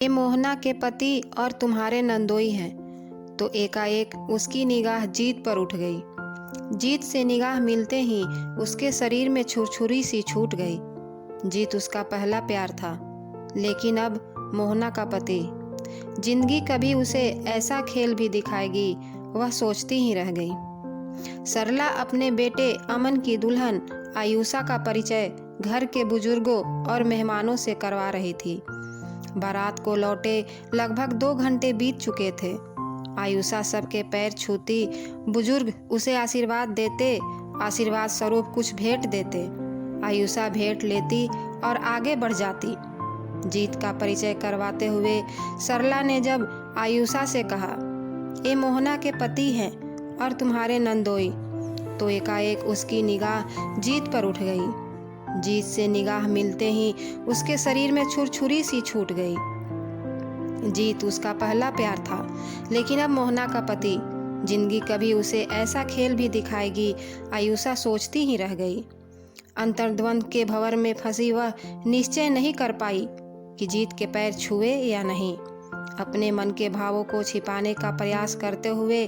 ये मोहना के पति और तुम्हारे नंदोई हैं। तो एकाएक उसकी निगाह जीत पर उठ गई। जीत से निगाह मिलते ही उसके शरीर में छुरछुरी सी छूट गई। जीत उसका पहला प्यार था, लेकिन अब मोहना का पति। जिंदगी कभी उसे ऐसा खेल भी दिखाएगी, वह सोचती ही रह गई। सरला अपने बेटे अमन की दुल्हन आयुषा का परिचय घर के बुजुर्गों और मेहमानों से करवा रही थी। बारात को लौटे लगभग 2 घंटे बीत चुके थे। आयुषा सबके पैर छूती, बुजुर्ग उसे आशीर्वाद देते, आशीर्वाद स्वरूप कुछ भेंट देते। आयुषा भेंट लेती और आगे बढ़ जाती। जीत का परिचय करवाते हुए सरला ने जब आयुषा से कहा, ये मोहना के पति हैं और तुम्हारे नंदोई, तो एकाएक उसकी निगाह जीत पर उठ गई। जीत से निगाह मिलते ही उसके शरीर में छुरछुरी सी छूट गई। जीत उसका पहला प्यार था, लेकिन अब मोहना का पति। जिंदगी कभी उसे ऐसा खेल भी दिखाएगी, आयुषा सोचती ही रह गई। अंतर्द्वंद के भंवर में फंसी वह निश्चय नहीं कर पाई कि जीत के पैर छुए या नहीं। अपने मन के भावों को छिपाने का प्रयास करते हुए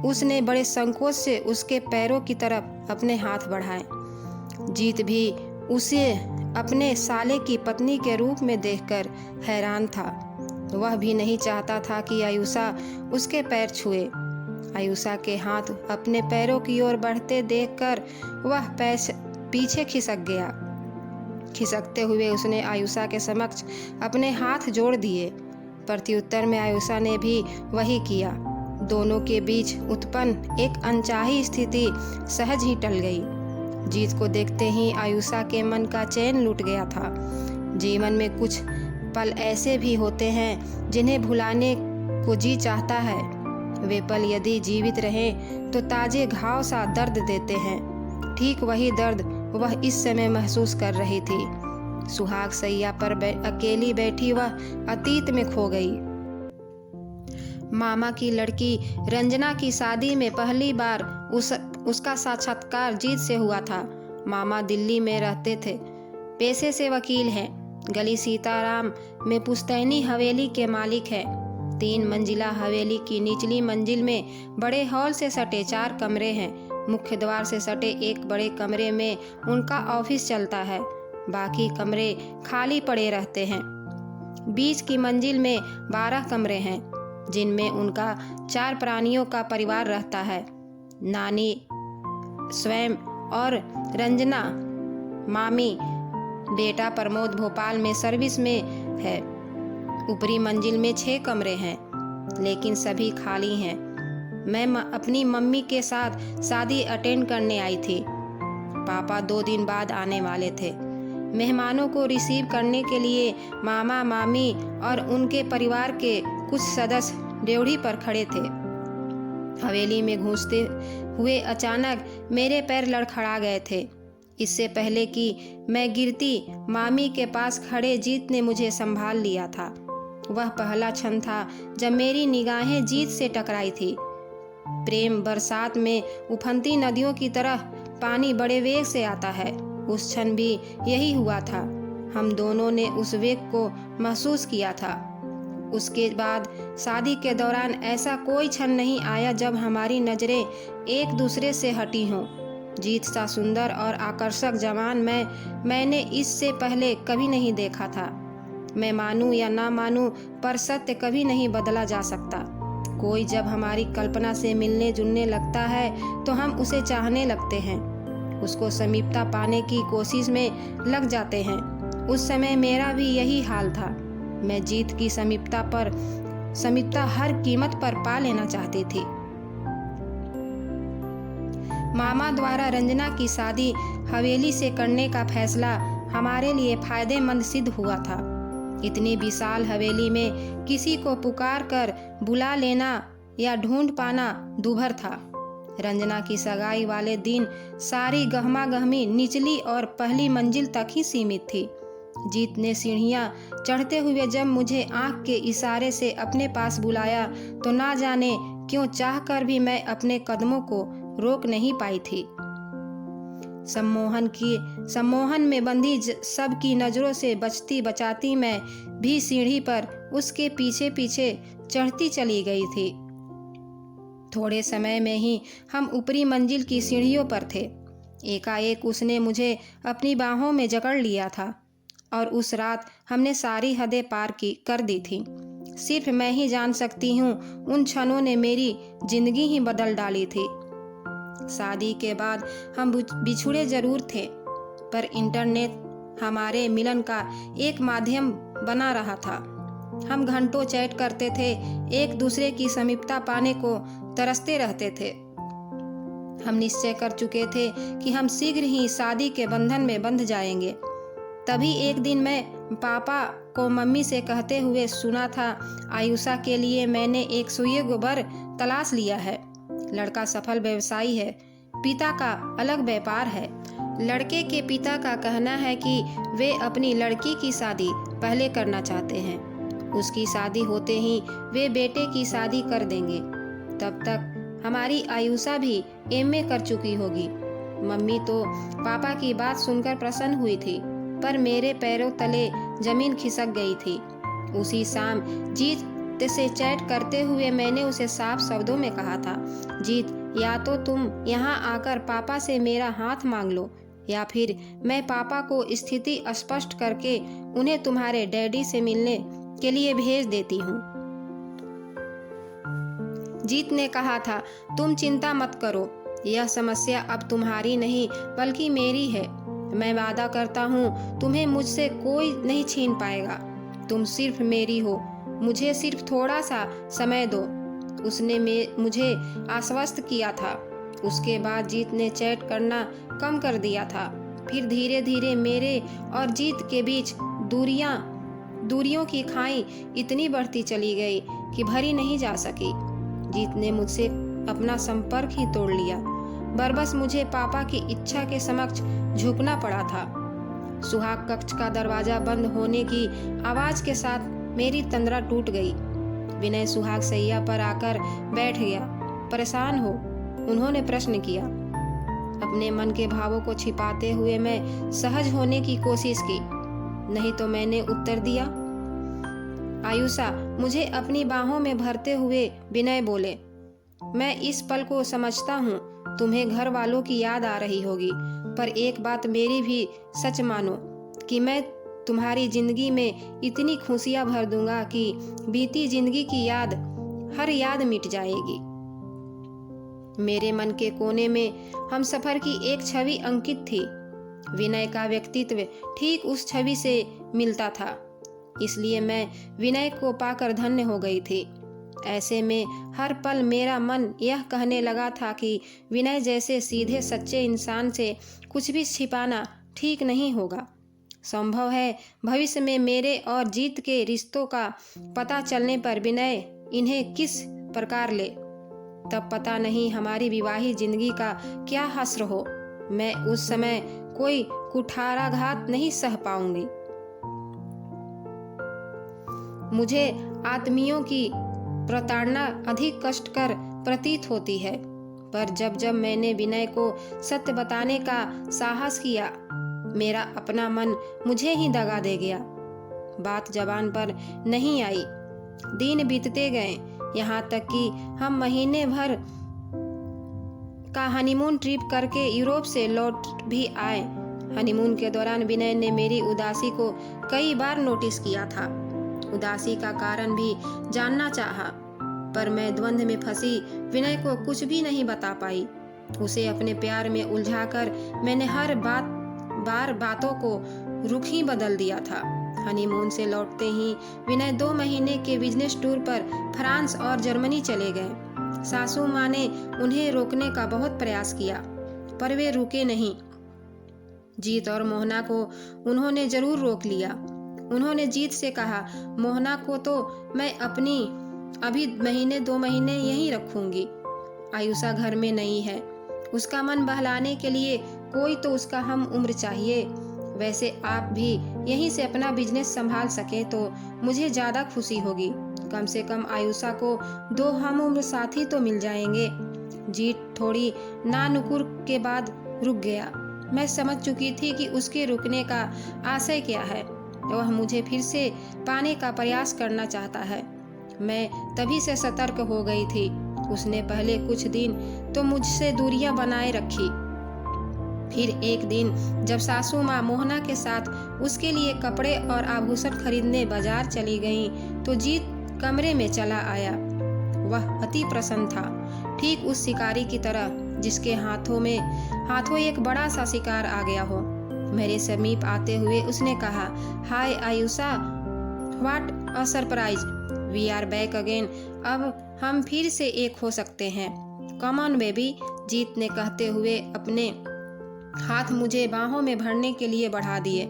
उसने बड़े संकोच से उसके पैरों की तरफ अपने हाथ बढ़ाए। जीत भी उसे अपने साले की पत्नी के रूप में देखकर हैरान था। वह भी नहीं चाहता था कि आयुषा उसके पैर छुए। आयुषा के हाथ अपने पैरों की ओर बढ़ते देखकर वह पीछे खिसक गया। खिसकते हुए उसने आयुषा के समक्ष अपने हाथ जोड़ दिए। प्रत्युत्तर में आयुषा ने भी वही किया। दोनों के बीच उत्पन्न एक अनचाही स्थिति सहज ही टल गई। जीत को देखते ही आयुषा के मन का चैन लुट गया था। जीवन में कुछ पल ऐसे भी होते हैं जिन्हें भुलाने को जी चाहता है। वे पल यदि जीवित रहें तो ताजे घाव सा दर्द देते हैं। ठीक वही दर्द वह इस समय महसूस कर रही थी। सुहाग सैया पर अकेली बैठी वह अतीत में खो गई। मामा की लड़की रंजना की शादी में पहली बार उसका साक्षात्कार जीत से हुआ था। मामा दिल्ली में रहते थे, पेशे से वकील हैं। गली सीताराम में पुश्तैनी हवेली के मालिक हैं। 3 मंजिला हवेली की निचली मंजिल में बड़े हॉल से सटे 4 कमरे हैं। मुख्य द्वार से सटे एक बड़े कमरे में उनका ऑफिस चलता है। बाकी कमरे खाली पड़े रहते हैं। बीच की मंजिल में 12 कमरे हैं, जिनमें उनका 4 प्राणियों का परिवार रहता है। नानी, स्वयं और रंजना, मामी। बेटा प्रमोद भोपाल में सर्विस में है। ऊपरी मंजिल में 6 कमरे हैं, लेकिन सभी खाली हैं। मैं अपनी मम्मी के साथ शादी अटेंड करने आई थी। पापा 2 दिन बाद आने वाले थे। मेहमानों को रिसीव करने के लिए मामा, मामी और उनके परिवार के कुछ सदस्य ड्योढ़ी पर खड़े थे। हवेली में घुसते हुए अचानक मेरे पैर लड़खड़ा गए थे। इससे पहले कि मैं गिरती, मामी के पास खड़े जीत ने मुझे संभाल लिया था। वह पहला क्षण था जब मेरी निगाहें जीत से टकराई थी। प्रेम बरसात में उफनती नदियों की तरह पानी बड़े वेग से आता है। उस क्षण भी यही हुआ था। हम दोनों ने उस वेग को महसूस किया था। उसके बाद शादी के दौरान ऐसा कोई क्षण नहीं आया जब हमारी नज़रें एक दूसरे से हटी हों। जीत सा सुंदर और आकर्षक जवान मैंने इससे पहले कभी नहीं देखा था। मैं मानूं या ना मानूं, पर सत्य कभी नहीं बदला जा सकता। कोई जब हमारी कल्पना से मिलने जुलने लगता है तो हम उसे चाहने लगते हैं, उसको समीपता पाने की कोशिश में लग जाते हैं। उस समय मेरा भी यही हाल था। मैं जीत की समीपता हर कीमत पर पा लेना चाहती थी। मामा द्वारा रंजना की शादी हवेली से करने का फैसला हमारे लिए फायदेमंद सिद्ध हुआ था। इतनी विशाल हवेली में किसी को पुकार कर बुला लेना या ढूंढ पाना दूभर था। रंजना की सगाई वाले दिन सारी गहमा गहमी निचली और पहली मंजिल तक ही सीमित थी। जीत ने सीढ़ियां चढ़ते हुए जब मुझे आंख के इशारे से अपने पास बुलाया तो ना जाने क्यों चाहकर भी मैं अपने कदमों को रोक नहीं पाई थी। सम्मोहन में बंधी सबकी नज़रों से बचती बचाती मैं भी सीढ़ी पर उसके पीछे पीछे चढ़ती चली गई थी। थोड़े समय में ही हम ऊपरी मंजिल की सीढ़ियों पर थे। एकाएक उसने मुझे अपनी बाहों में जकड़ लिया था और उस रात हमने सारी हदें पार कर दी थी। सिर्फ मैं ही जान सकती हूँ उन क्षणों ने मेरी जिंदगी ही बदल डाली थी। शादी के बाद हम बिछुड़े जरूर थे, पर इंटरनेट हमारे मिलन का एक माध्यम बना रहा था। हम घंटों चैट करते थे, एक दूसरे की समीपता पाने को तरसते रहते थे। हम निश्चय कर चुके थे कि हम शीघ्र ही शादी के बंधन में बंध जाएंगे। तभी एक दिन मैं पापा को मम्मी से कहते हुए सुना था, आयुषा के लिए मैंने एक सुयोग्य वर तलाश लिया है। लड़का सफल व्यवसायी है, पिता का अलग व्यापार है। लड़के के पिता का कहना है कि वे अपनी लड़की की शादी पहले करना चाहते हैं। उसकी शादी होते ही वे बेटे की शादी कर देंगे। तब तक हमारी आयुषा भी एमए कर चुकी होगी। मम्मी तो पापा की बात सुनकर प्रसन्न हुई थी, पर मेरे पैरों तले जमीन खिसक गई थी। उसी शाम जीत से चैट करते हुए मैंने उसे साफ शब्दों में कहा था, जीत, या तो तुम यहाँ आकर पापा से मेरा हाथ मांग लो, या फिर मैं पापा को स्थिति स्पष्ट करके उन्हें तुम्हारे डैडी से मिलने के लिए भेज देती हूँ। जीत ने कहा था, तुम चिंता मत करो, यह समस्या अब तुम्हारी नहीं बल्कि मेरी है। मैं वादा करता हूँ तुम्हें मुझसे कोई नहीं छीन पाएगा। तुम सिर्फ मेरी हो, मुझे सिर्फ थोड़ा सा समय दो। उसने मुझे आश्वस्त किया था। उसके बाद जीत ने चैट करना कम कर दिया था। फिर धीरे धीरे मेरे और जीत के बीच दूरियों की खाई इतनी बढ़ती चली गई कि भरी नहीं जा सकी। जीत ने मुझसे अपना संपर्क ही तोड़ लिया। बरबस मुझे पापा की इच्छा के समक्ष झुकना पड़ा था। सुहाग कक्ष का दरवाजा बंद होने की आवाज के साथ मेरी तंद्रा टूट गई। विनय सुहाग सैया पर आकर बैठ गया। परेशान हो? उन्होंने प्रश्न किया। अपने मन के भावों को छिपाते हुए मैं सहज होने की कोशिश की। नहीं तो मैंने उत्तर दिया। आयुषा, मुझे अपनी बाहों में भरते हुए विनय बोले, मैं इस पल को समझता हूँ तुम्हें घर वालों की याद आ रही होगी, पर एक बात मेरी भी सच मानो कि मैं तुम्हारी जिंदगी में इतनी खुशियां भर दूंगा कि बीती जिंदगी की हर याद मिट जाएगी। मेरे मन के कोने में हम सफर की एक छवि अंकित थी। विनय का व्यक्तित्व ठीक उस छवि से मिलता था, इसलिए मैं विनय को पाकर धन्य हो गई थी। ऐसे में हर पल मेरा मन यह कहने लगा था कि विनय जैसे सीधे सच्चे इंसान से कुछ भी छिपाना ठीक नहीं होगा। संभव है भविष्य में मेरे और जीत के रिश्तों का पता चलने पर विनय इन्हें किस प्रकार ले, तब पता नहीं हमारी विवाहित जिंदगी का क्या हश्र हो। मैं उस समय कोई कुठाराघात नहीं सह पाऊंगी। मुझे आत्मियों की प्रताड़ना अधिक कष्टकर प्रतीत होती है, पर जब जब मैंने विनय को सत्य बताने का साहस किया, मेरा अपना मन मुझे ही दगा दे गया। बात जबान पर नहीं आई। दिन बीतते गए, यहाँ तक कि हम महीने भर का हनीमून ट्रिप करके यूरोप से लौट भी आए। हनीमून के दौरान विनय ने मेरी उदासी को कई बार नोटिस किया था। उदासी का कारण भी जानना चाहा, पर मैं द्वंद्व में फंसी विनय को कुछ भी नहीं बता पाई। उसे अपने प्यार में उलझाकर मैंने हर बार बातों को रुख ही बदल दिया था। हनीमून से लौटते ही विनय 2 महीने के बिजनेस टूर पर फ्रांस और जर्मनी चले गए। सासू माँ ने उन्हें रोकने का बहुत प्रयास किया, पर वे रुके नहीं। जीत और मोहना को उन्होंने जरूर रोक लिया। उन्होंने जीत से कहा, मोहना को तो मैं अभी 2 महीने यहीं रखूंगी। आयुषा घर में नहीं है, उसका मन बहलाने के लिए कोई तो उसका हम उम्र चाहिए। वैसे आप भी यहीं से अपना बिजनेस संभाल सके तो मुझे ज़्यादा खुशी होगी। कम से कम आयुषा को 2 हम उम्र साथी तो मिल जाएंगे। जीत थोड़ी नानुकुर के बाद रुक गया। मैं समझ चुकी थी कि उसके रुकने का आशय क्या है। वह मुझे फिर से पाने का प्रयास करना चाहता है। मैं तभी से सतर्क हो गई थी। उसने पहले कुछ दिन तो मुझसे दूरियां बनाए रखी। फिर एक दिन जब सासू माँ मोहना के साथ उसके लिए कपड़े और आभूषण खरीदने बाजार चली गईं, तो जीत कमरे में चला आया। वह अति प्रसन्न था, ठीक उस शिकारी की तरह जिसके हाथों एक बड़ा सा शिकार आ गया हो। मेरे समीप आते हुए उसने कहा, hi Ayusha, what a surprise, we are back again. अब हम फिर से एक हो सकते हैं। कम ऑन बेबी, जीत ने कहते हुए अपने हाथ मुझे बाहों में भरने के लिए बढ़ा दिए।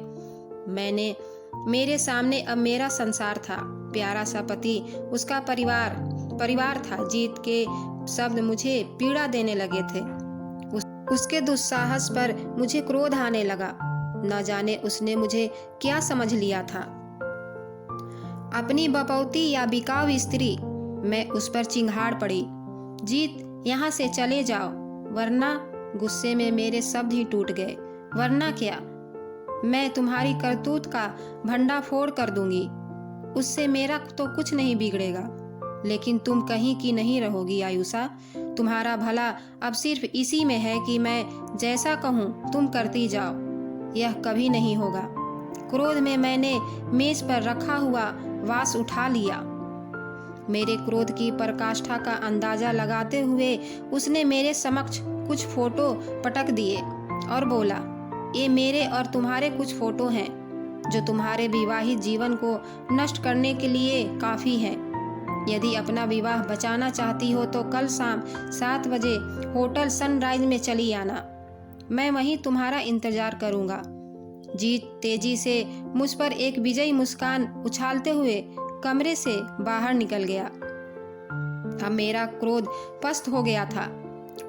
मेरे सामने अब मेरा संसार था, प्यारा सा पति, उसका परिवार था। जीत के शब्द मुझे पीड़ा देने लगे थे। उसके दुस्साहस पर मुझे क्रोध आने लगा। न जाने उसने मुझे क्या समझ लिया था, अपनी बपौती या बिकाऊ स्त्री। मैं उस पर चिंगाड़ पड़ी, जीत यहाँ से चले जाओ, वरना। गुस्से में मेरे शब्द ही टूट गए। वरना क्या? मैं तुम्हारी करतूत का भंडाफोड़ कर दूंगी। उससे मेरा तो कुछ नहीं बिगड़ेगा, लेकिन तुम कहीं की नहीं रहोगी आयुषा। तुम्हारा भला अब सिर्फ इसी में है कि मैं जैसा कहूँ तुम करती जाओ। यह कभी नहीं होगा। क्रोध में मैंने मेज पर रखा हुआ वास उठा लिया। मेरे क्रोध की पराकाष्ठा का अंदाजा लगाते हुए उसने मेरे समक्ष कुछ फोटो पटक दिए और बोला, ये मेरे और तुम्हारे कुछ फोटो हैं जो तुम्हारे विवाहित जीवन को नष्ट करने के लिए काफ़ी हैं। यदि अपना विवाह बचाना चाहती हो तो कल शाम 7 बजे होटल सनराइज में चली आना। मैं वहीं तुम्हारा इंतजार करूंगा। जीत तेजी से मुझ पर एक विजयी मुस्कान उछालते हुए कमरे से बाहर निकल गया। अब मेरा क्रोध पस्त हो गया था।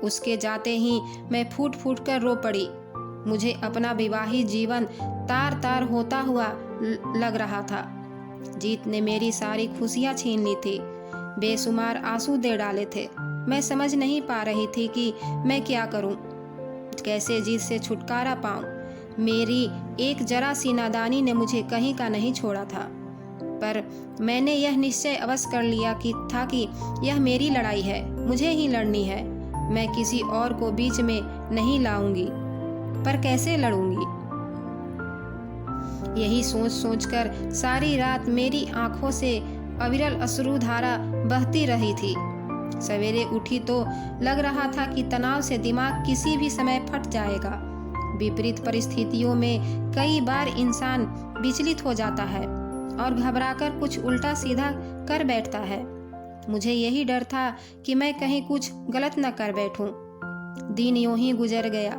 उसके जाते ही मैं फूट फूट कर रो पड़ी। मुझे अपना विवाहित जीवन तार तार होता हुआ लग रहा था। जीत ने मेरी सारी खुशियां छीन ली थी, बेशुमार आंसू दे डाले थे। मैं समझ नहीं पा रही थी कि मैं क्या करूं, कैसे जीत से छुटकारा पाऊं। मेरी एक जरा सी नादानी ने मुझे कहीं का नहीं छोड़ा था, पर मैंने यह निश्चय अवश्य कर लिया था कि यह मेरी लड़ाई है, मुझे ही लड़नी है। मैं किसी और को बीच में नहीं लाऊंगी, पर कैसे लड़ूंगी? यही सोच सोचकर सारी रात मेरी आंखों से अविरल अश्रुधारा बहती रही थी। सवेरे उठी तो लग रहा था कि तनाव से दिमाग किसी भी समय फट जाएगा। विपरीत परिस्थितियों में कई बार इंसान विचलित हो जाता है और घबराकर कुछ उल्टा सीधा कर बैठता है। मुझे यही डर था कि मैं कहीं कुछ गलत न कर बैठूं। दिन यूं ही गुजर गया।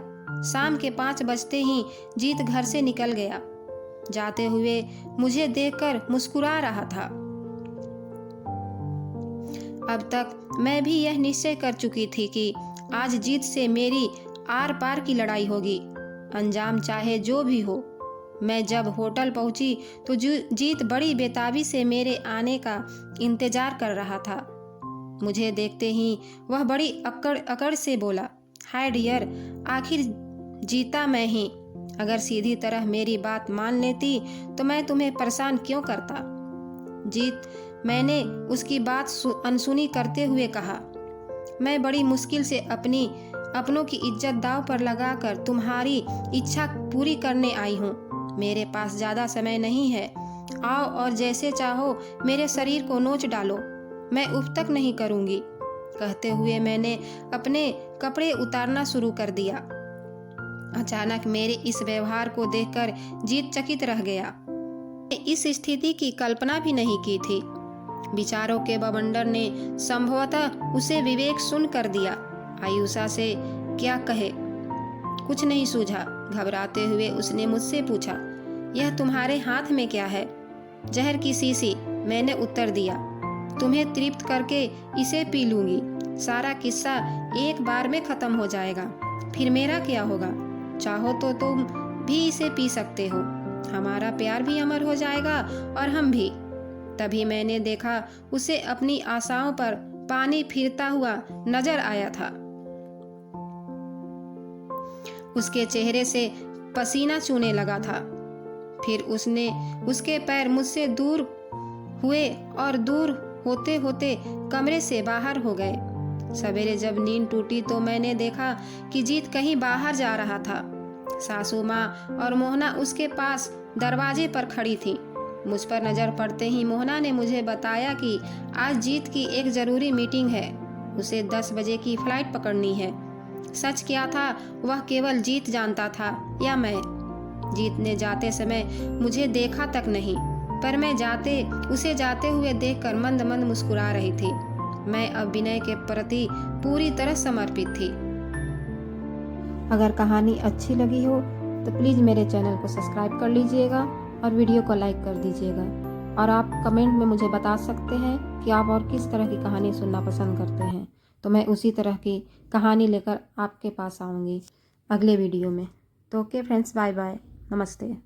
शाम के 5 बजते ही जीत घर से निकल गया। जाते हुए मुझे देखकर मुस्कुरा रहा था। अब तक मैं भी यह निश्चय कर चुकी थी कि आज जीत से मेरी आर पार की लड़ाई होगी, अंजाम चाहे जो भी हो। मैं जब होटल पहुंची तो जीत बड़ी बेताबी से मेरे आने का इंतजार कर रहा था। मुझे देखते ही वह बड़ी अकड़ से बोला, हाय डियर, आखिर जीता मैं ही। अगर सीधी तरह मेरी बात मान लेती तो मैं तुम्हें परेशान क्यों करता? जीत, मैंने उसकी बात अनसुनी करते हुए कहा, मैं बड़ी मुश्किल से अपनों की इज्जत दांव पर लगाकर तुम्हारी इच्छा पूरी करने आई हूँ। मेरे पास ज़्यादा समय नहीं है। आओ और जैसे चाहो मेरे शरीर को नोच डालो, मैं उफ तक नहीं करूँगी। कहते हुए मैंने अपने कपड़े उतारना शुरू कर दिया। अचानक मेरे इस व्यवहार को देखकर जीत चकित रह गया। इस स्थिति की कल्पना भी नहीं की थी। विचारों के बवंडर ने संभवतः उसे विवेक सुन कर दिया। आयुषा से क्या कहे, कुछ नहीं सूझा। घबराते हुए उसने मुझसे पूछा, यह तुम्हारे हाथ में क्या है? जहर की शीशी, मैंने उत्तर दिया। तुम्हें तृप्त करके इसे पी लूंगी। सारा किस्सा एक बार में खत्म हो जाएगा। फिर मेरा क्या होगा? चाहो तो तुम भी इसे पी सकते हो। हमारा प्यार भी अमर हो जाएगा और हम भी। तभी मैंने देखा उसे अपनी आशाओं पर पानी फिरता हुआ नजर आया था। उसके चेहरे से पसीना चूने लगा था। फिर उसने उसके पैर मुझसे दूर हुए और दूर होते होते कमरे से बाहर हो गए। सवेरे जब नींद टूटी तो मैंने देखा कि जीत कहीं बाहर जा रहा था। सासू माँ और मोहना उसके पास दरवाजे पर खड़ी थी। मुझ पर नजर पड़ते ही मोहना ने मुझे बताया कि आज जीत की एक जरूरी मीटिंग है, उसे 10 बजे की फ्लाइट पकड़नी है। सच क्या था वह केवल जीत जानता था या मैं। जीत ने जाते समय मुझे देखा तक नहीं, पर मैं उसे जाते हुए देखकर मंद मंद मुस्कुरा रही थी। मैं अब विनय के प्रति पूरी तरह समर्पित थी। अगर कहानी अच्छी लगी हो तो प्लीज़ मेरे चैनल को सब्सक्राइब कर लीजिएगा और वीडियो को लाइक कर दीजिएगा। और आप कमेंट में मुझे बता सकते हैं कि आप और किस तरह की कहानी सुनना पसंद करते हैं, तो मैं उसी तरह की कहानी लेकर आपके पास आऊँगी अगले वीडियो में। तो ओके फ्रेंड्स, बाय बाय, नमस्ते।